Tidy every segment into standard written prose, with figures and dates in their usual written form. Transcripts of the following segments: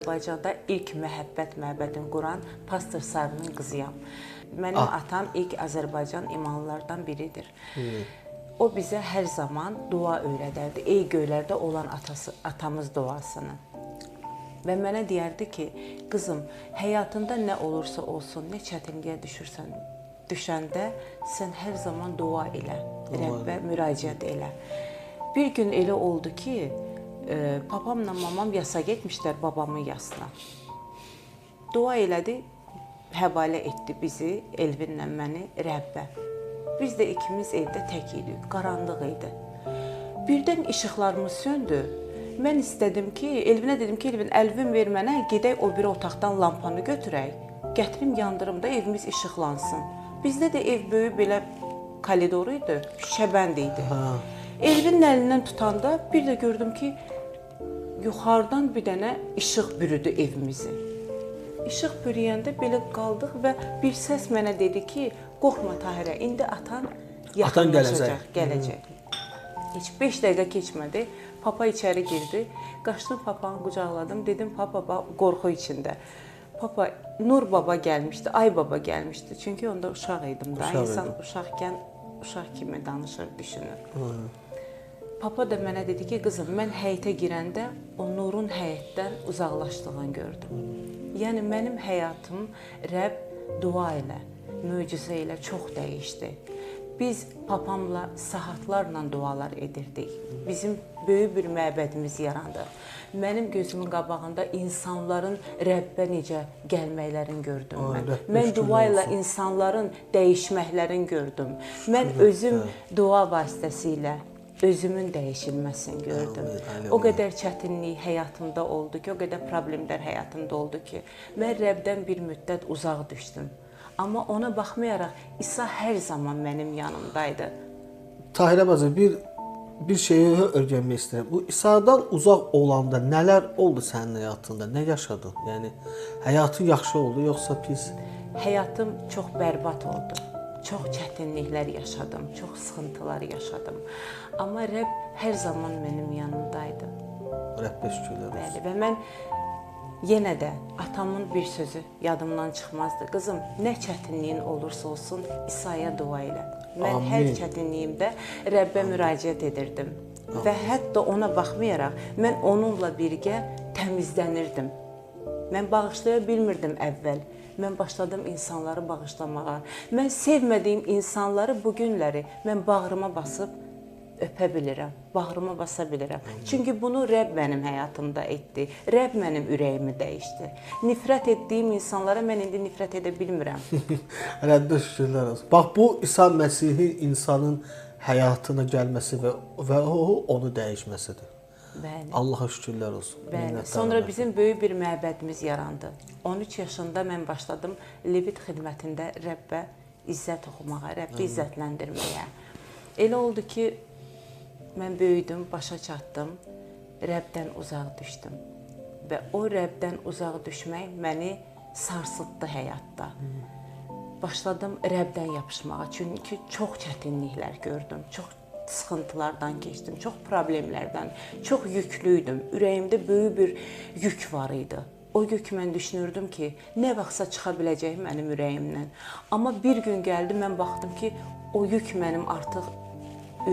Azərbaycanda ilk məhəbbət məbədini quran Pastor Sarının qızıyam. Mənim atam ilk Azərbaycan imanlılardan biridir. O bizə hər zaman dua öyrədərdi. Ey göylərdə olan atamız duasını. Və mənə deyərdi ki, qızım, həyatında nə olursa olsun, nə çətinliyə düşəndə sən hər zaman dua elə, Rəbbə müraciət elə. Bir gün elə oldu ki, papamla mamam yasa getmişlər babamın yasına. Dua elədi, həvalə etdi bizi, Elvinlə məni Rəbbə. Biz də ikimiz evdə tək idik, qaranlıq idi. Birdən işıqlarımız söndü. Mən istədim ki, Elvinə dedim ki, Elvin, əlvin ver mənə, gedək o bir otaqdan lampanı götürək, gətirim yandırım da evimiz işıqlansın. Bizdə də ev böyük belə koridoru idi, şəbənd idi. Elvinin əlindən tutanda bir də gördüm ki, yuxarıdan bir dənə işıq bürüdü evimizi. İşıq bürüyəndə belə qaldıq və bir səs mənə dedi ki, qorxma Tahirə, indi atan yaxınlaşacaq, gələcək. Heç 5 dəqiqə keçmədi, papa içəri girdi, qaçdım papanı qucaqladım, dedim papa qorxu içində. Papa, Nur baba gəlmişdi, Ay baba gəlmişdi, çünki onda uşaq idim da, insan uşaqkən uşaq kimi danışır, düşünür. Papa da mənə dedi ki, qızım, mən həyətə girəndə o Nurun həyətdən uzaqlaşdığını gördüm. Yəni, mənim həyatım Rəbb dua ilə, möcüzə ilə çox dəyişdi. Biz papamla saatlarla dualar edirdik. Bizim böyük bir məbədimiz yarandı. Mənim gözümün qabağında insanların Rəbbə necə gəlməklərini gördüm mən. Mən dua ilə insanların dəyişməklərini gördüm. Mən özüm dua vasitəsilə özümün dəyişilməsini gördüm. O qədər çətinlik həyatımda oldu ki, o qədər problemlər həyatımda oldu ki, mən Rəbdən bir müddət uzaq düşdüm. Amma ona baxmayaraq, İsa hər zaman mənim yanımdaydı. Tahirə bacı, bir şeyi öyrənmək istəyirəm. Bu İsa'dan uzaq olanda nələr oldu sənin həyatında? Nə yaşadın? Yəni, həyatın yaxşı oldu, yoxsa pis? Həyatım çox bərbad oldu. Çox çətinliklər yaşadım, çox sıxıntılar yaşadım. Amma Rəbb hər zaman mənim yanımdaydı. Rəbbə şükürlər olsun. Bəli, və mən yenə də atamın bir sözü yadımdan çıxmazdı. Qızım, nə çətinliyin olursa olsun, İsa'ya dua elə. Mən hər çətinliyimdə Rəbbə müraciət edirdim. Və hətta ona baxmayaraq, mən onunla birgə təmizlənirdim. Mən bağışlaya bilmirdim əvvəl. Mən başladım insanları bağışlamağa. Mən sevmədiyim insanları bu günləri mən bağrıma basıb öpə bilirəm, bağrıma basa bilirəm. Çünki bunu Rəbb mənim həyatımda etdi. Rəbb mənim ürəyimi dəyişdi. Nifrət etdiyim insanlara mən indi nifrət edə bilmirəm. Rəbbə şükürlər olsun. Bax, bu İsa Məsihi insanın həyatına gəlməsi və onu dəyişməsidir. Bəli. Allaha şükürlər olsun. Bəli. Sonra bizim böyük bir məbədimiz yarandı. 13 yaşında mən başladım Levit xidmətində Rəbbə izzət oxumağa, Rəbbi izzətləndirməyə. Elə oldu ki, mən böyüdüm, başa çatdım, Rəbdən uzaq düşdüm. Və o Rəbdən uzaq düşmək məni sarsıtdı həyatda. Başladım Rəbdən yapışmağa, çünki çox çətinliklər gördüm, çox sıxıntılardan keçdim, çox problemlərdən, çox yüklüydüm. Ürəyimdə böyük bir yük var idi. O yük mən düşünürdüm ki, nə vaxtsa çıxa biləcək mənim ürəyimdən. Amma bir gün gəldi, mən baxdım ki, o yük mənim artıq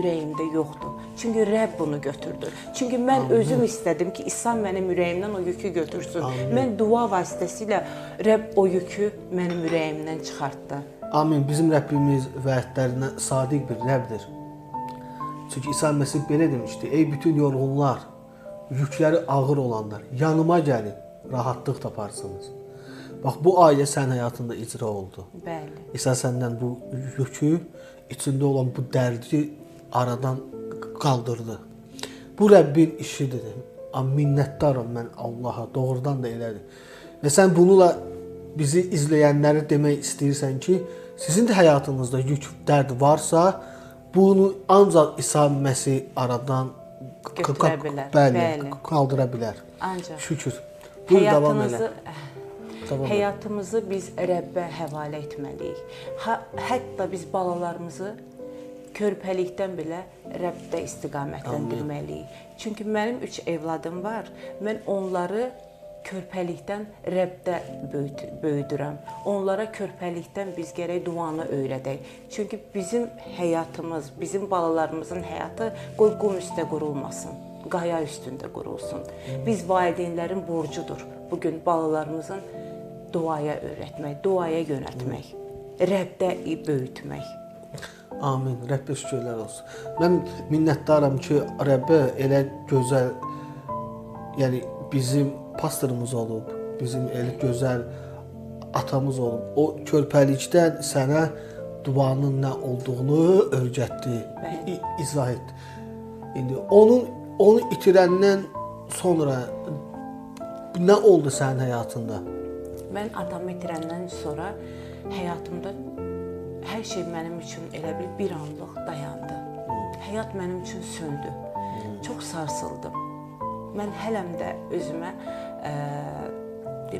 ürəyimdə yoxdur. Çünki Rəbb bunu götürdü. Çünki mən özüm istədim ki, İsa mənim ürəyimdən o yükü götürsün. Mən dua vasitəsilə Rəbb o yükü mənim ürəyimdən çıxartdı. Amin. Bizim Rəbbimiz vədlərinə sadiq bir Rəbdir. Çünki İsa Məsih belə demişdi, ey bütün yorğunlar, yükləri ağır olanlar, yanıma gəlin, rahatlıq taparsınız. Bax, bu ailə sənin həyatında icra oldu. Bəli. İsa səndən bu yükü, içində olan bu dərdi aradan qaldırdı. Bu Rəbbin işidir. Minnətdaram mən Allaha, doğrudan da elədir. Və sən bununla bizi izləyənləri demək istəyirsən ki, sizin də həyatınızda yük, dərd varsa, bunu ancaq İsa Məsih aradan götürə bilər. Bəli, qaldıra bilər. Ancaq. Şükür. Buyur, davam elə. Həyatımızı biz Rəbbə həvalə etməliyik. Hətta biz balalarımızı körpəlikdən belə Rəbdə istiqamətləndirməliyik. Çünki mənim 3 evladım var. Mən onları körpəlikdən Rəbdə böyüdürəm. Onlara körpəlikdən biz gərək duanı öyrədək. Çünki bizim həyatımız, bizim balalarımızın həyatı qoy qum üstə qurulmasın, qaya üstündə qurulsun. Biz valideynlərin borcudur bugün balalarımızın duaya öyrətmək, duaya yönəltmək, Rəbdə böyütmək. Amin. Rəbbə şükürlər olsun. Mən minnətdaram ki, Rəbbə elə gözəl, yəni bizim pastorumuz olub, bizim elə gözəl atamız olub. O körpəlikdən sənə duanın nə olduğunu öyrətdi, izah etdi. İndi onu itirəndən sonra nə oldu sənin həyatında? Mən atamı itirəndən sonra həyatımda hər şey mənim üçün elə bir anlıq dayandı. Həyat mənim üçün söndü. Çox sarsıldım. Mən hələm də özümə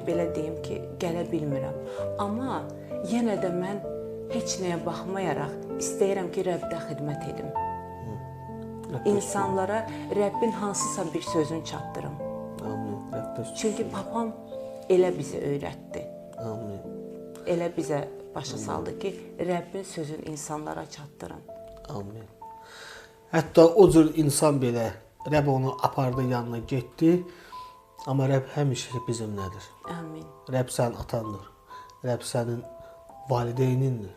belə deyim ki, gələ bilmirəm. Amma yenə də mən heç nəyə baxmayaraq istəyirəm ki, Rəbdə xidmət edim. İnsanlara Rəbbin hansısa bir sözünü çatdırım. Çünki papam elə bizi öyrətdi. Elə bizə başa saldı ki, Rəbbin sözünü insanlara çatdırın. Amin. Hətta o cür insan belə, Rəbb onu apardı, yanına getdi. Amma Rəbb həmişə bizimlədir. Amin. Rəbb sənin atandır. Rəbb sənin valideynindir.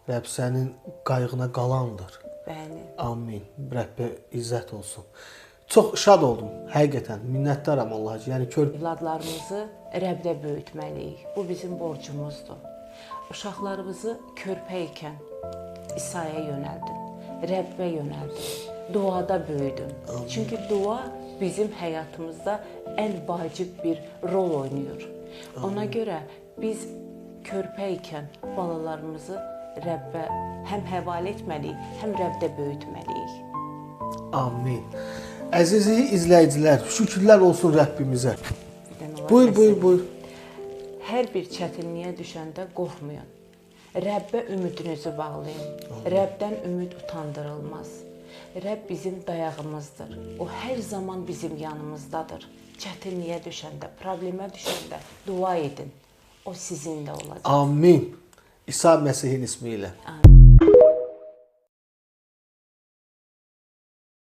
Rəbb sənin qayğına qalandır. Bəli. Amin. Rəbbə izzət olsun. Çox şad oldum, həqiqətən. Minnətdaram Allaha ki, yəni Evladlarımızı Rəbdə böyütməliyik. Bu bizim borcumuzdur. Uşaqlarımızı körpə ikən İsa'ya yönəldin, Rəbbə yönəldin, duada böyüdün. Çünki dua bizim həyatımızda ən vacib bir rol oynayır. Ona görə biz körpə ikən balalarımızı Rəbbə həm həvalə etməliyik, həm Rəbdə böyütməliyik. Amin. Əziz izləyicilər, şükürlər olsun Rəbbimizə. Buyur. Hər bir çətinliyə düşəndə qorxmayın. Rəbbə ümidinizi bağlayın. Rəbdən ümid utandırılmaz. Rəbb bizim dayağımızdır. O hər zaman bizim yanımızdadır. Çətinliyə düşəndə, problemə düşəndə dua edin. O sizinlə olacaq. Amin. İsa Məsihin ismi ilə. Amin.